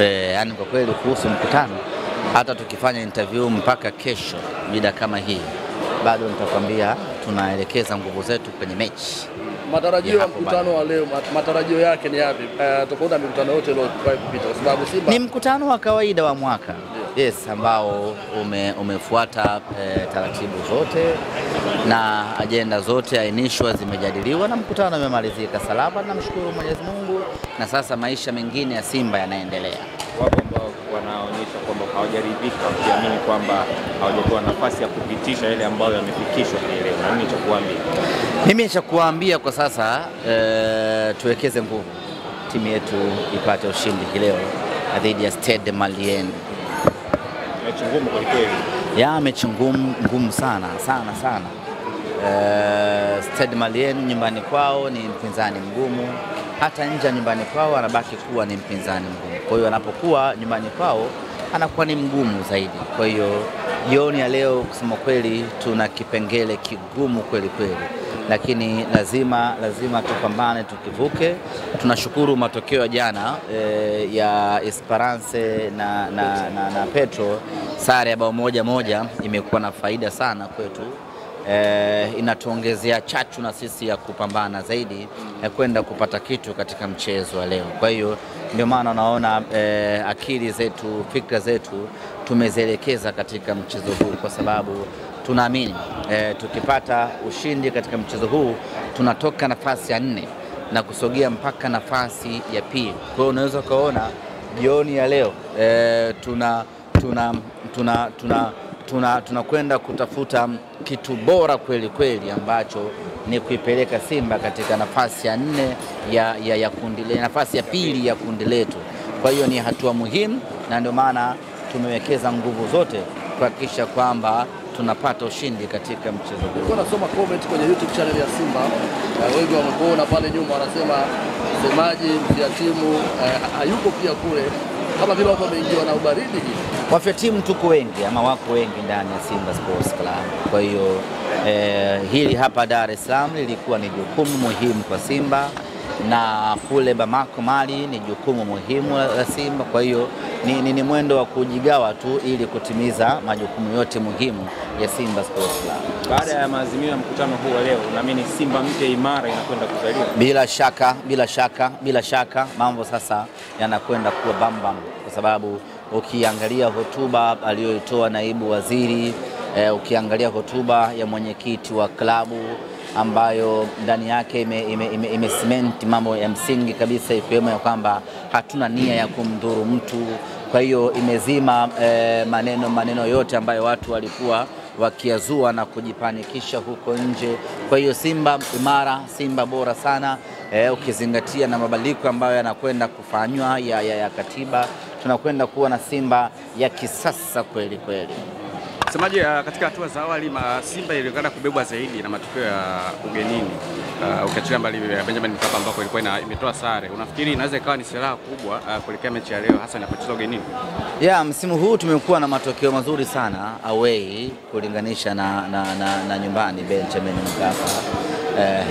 Yani kwa kweli kuhusu mkutano, hata tukifanya interview mpaka kesho mida kama hii, bado nitakwambia tunaelekeza nguvu zetu kwenye mechi. Matarajio ya mkutano wa leo, matarajio yake ni yapi? Tofauti na mikutano yote iliyowahi kupita, kwa sababu Simba ni mkutano wa kawaida wa mwaka. Yes, ambao umefuata taratibu zote na ajenda zote ainishwa, zimejadiliwa na mkutano umemalizika salama, namshukuru Mwenyezi Mungu, na sasa maisha mengine ya Simba yanaendelea. Wapo ambao wanaonyesha kwamba hawajaridhika, wakiamini kwamba hawajapewa nafasi ya kupitisha yale ambayo yamefikishwa leo. Na nini cha kuambia? Mimi cha kuambia kwa sasa, tuwekeze nguvu, timu yetu ipate ushindi leo dhidi ya Stade Malien. Mechi ngumu kwa kweli. Ya mechi ngumu sana. Stade Malien nyumbani kwao ni mpinzani mgumu, hata nje nyumbani kwao anabaki kuwa ni mpinzani mgumu. Kwa hiyo anapokuwa nyumbani kwao anakuwa ni mgumu zaidi. Kwa hiyo jioni ya leo kusema kweli tuna kipengele kigumu kweli, lakini lazima tupambane tukivuke. Tunashukuru matokeo ya jana ya Esperance na Petro, sare ya bao 1-1 imekuwa na faida sana kwetu. Inatuongezea chachu na sisi ya kupambana zaidi ya kwenda kupata kitu katika mchezo wa leo. Kwa hiyo ndio maana naona akili zetu, fikra zetu tumezielekeza katika mchezo huu, kwa sababu tunaamini tukipata ushindi katika mchezo huu tunatoka nafasi ya 4 na kusogea mpaka nafasi ya pili. Kwa hiyo unaweza kuona jioni ya leo tunakwenda kutafuta kitu bora kweli ambacho ni kuipeleka Simba katika nafasi ya 4 ya kundi letu, nafasi ya pili ya kundi letu. Kwa hiyo ni hatua muhimu, na ndio maana tumewekeza nguvu zote kuhakikisha kwamba tunapata ushindi katika mchezo huu. Nilikuwa nasoma comment kwenye YouTube channel ya Simba, wengi wamekuona pale nyuma wanasema msemaji ya timu hayuko pia kule, kama vile watu wameingiwa na ubaridi. Wafia timu tuko wengi ama wako wengi ndani ya Simba Sports Club. Kwa hiyo hili hapa Dar es Salaam lilikuwa ni jukumu muhimu kwa Simba, na kule Bamako Mali ni jukumu muhimu la Simba. Kwa hiyo ni mwendo wa kujigawa tu ili kutimiza majukumu yote muhimu ya Simba Sports Club. Baada ya maazimio ya mkutano huu wa leo, unaamini Simba mpya imara inakwenda kuzaliwa? Bila shaka mambo sasa yanakwenda kuwa bambam, kwa sababu ukiangalia hotuba aliyoitoa naibu waziri, ukiangalia hotuba ya mwenyekiti wa klabu ambayo ndani yake imecement mambo ya msingi kabisa, ikiwemo ya kwamba hatuna nia ya kumdhuru mtu. Kwa hiyo imezima maneno yote ambayo watu walikuwa wakiazua na kujipanikisha huko nje. Kwa hiyo Simba imara, Simba bora sana, ukizingatia na mabadiliko ambayo yanakwenda kufanywa ya katiba, tunakwenda kuwa na Simba ya kisasa kweli. Msemaji, katika hatua za awali Simba ilionekana kubebwa zaidi na matokeo ya ugenini, ukiachilia mbali Benjamin Mkapa ambako ilikuwa imetoa sare. Unafikiri inaweza ikawa ni silaha kubwa kuelekea mechi ya leo, hasa inapocheza ugenini? Msimu huu tumekuwa na matokeo mazuri sana away kulinganisha na nyumbani Benjamin Mkapa.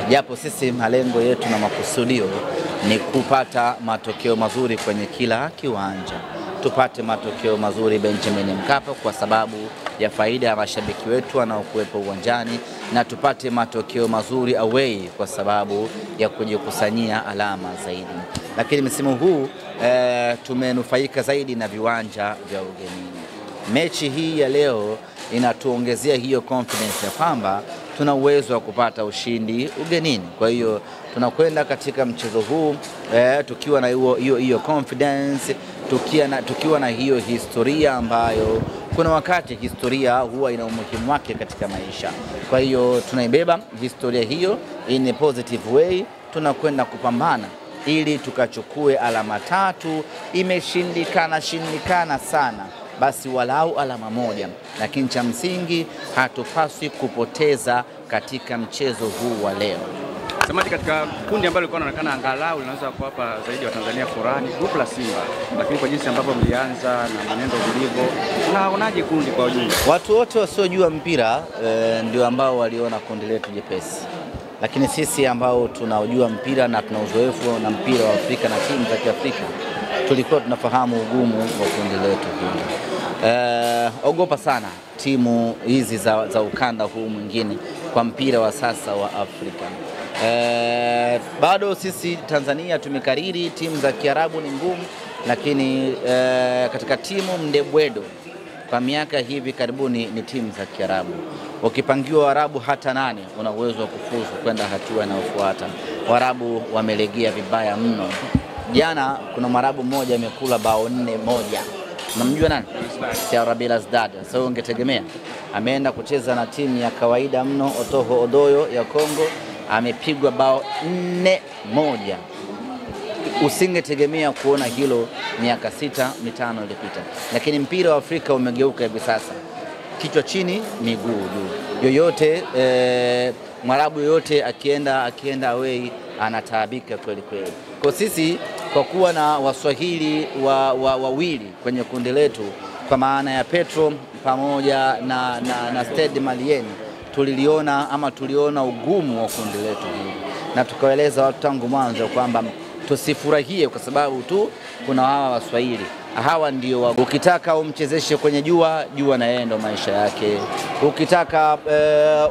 Japo sisi malengo yetu na makusudio ni kupata matokeo mazuri kwenye kila kiwanja. Tupate matokeo mazuri Benjamin Mkapa kwa sababu ya faida ya mashabiki wetu wanaokuwepo uwanjani, na tupate matokeo mazuri away kwa sababu ya kujikusanyia alama zaidi. Lakini msimu huu tumenufaika zaidi na viwanja vya ugenini. Mechi hii ya leo inatuongezea hiyo confidence ya kwamba tuna uwezo wa kupata ushindi ugenini. Kwa hiyo tunakwenda katika mchezo huu tukiwa na hiyo confidence, tukiwa na hiyo historia ambayo kuna wakati historia huwa ina umuhimu wake katika maisha. Kwa hiyo tunaibeba historia hiyo in a positive way, tunakwenda kupambana ili tukachukue alama 3. Imeshindikana sana, basi walau alama 1, lakini cha msingi hatupaswi kupoteza katika mchezo huu wa leo. Msemaji, katika kundi ambalo lilikuwa linaonekana angalau linaweza kuwapa zaidi wa Tanzania furani, grupu la Simba, lakini kwa jinsi ambavyo mlianza na mwenendo ulivyo, unaonaje kundi kwa ujumla? Watu wote wasiojua mpira ndio ambao waliona kundi letu jepesi, lakini sisi ambao tunaujua mpira na tuna uzoefu na mpira wa Afrika na timu za Kiafrika tulikuwa tunafahamu ugumu wa kundi letu hili. Ogopa sana timu hizi za ukanda huu mwingine kwa mpira wa sasa wa Afrika. Bado sisi Tanzania tumekariri timu za Kiarabu ni ngumu, lakini katika timu mdebwedo kwa miaka hivi karibuni ni timu za Kiarabu. Ukipangiwa Waarabu hata 8 una uwezo wa kufuzu kwenda hatua inayofuata. Waarabu wamelegea vibaya mno. Jana kuna Mwarabu mmoja amekula bao 4-1. Unamjua nani? CR Belouizdad. Sasa ungetegemea ameenda kucheza na timu ya kawaida mno Otoho Odoyo ya Kongo, amepigwa bao 4-1. Usingetegemea kuona hilo miaka 6-5 iliyopita. Lakini mpira wa Afrika umegeuka hivi sasa. Kichwa chini, miguu juu. Yoyote Mwarabu yoyote akienda away anataabika kweli kweli. Kwa sisi kwa kuwa na Waswahili wawili kwenye kundi letu kwa maana ya Petro pamoja na Stade Malien, tuliona ugumu wa kundi letu hili, na tukaeleza watu tangu mwanzo kwamba tusifurahie kwa sababu tu kuna hawa Waswahili. Hawa ndio ukitaka umchezeshe kwenye jua na yeye ndo maisha yake. Ukitaka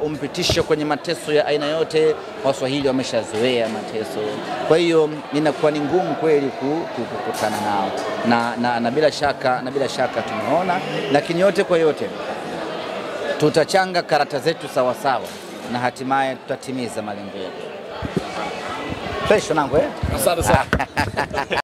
umpitishe kwenye mateso ya aina yote, Waswahili wameshazoea mateso. Kwa hiyo inakuwa ni ngumu kweli kukutana nao. Na bila shaka tumeona, lakini yote kwa yote tutachanga karata zetu sawa sawa na hatimaye tutatimiza malengo yetu. Kesho nangu Asante sana.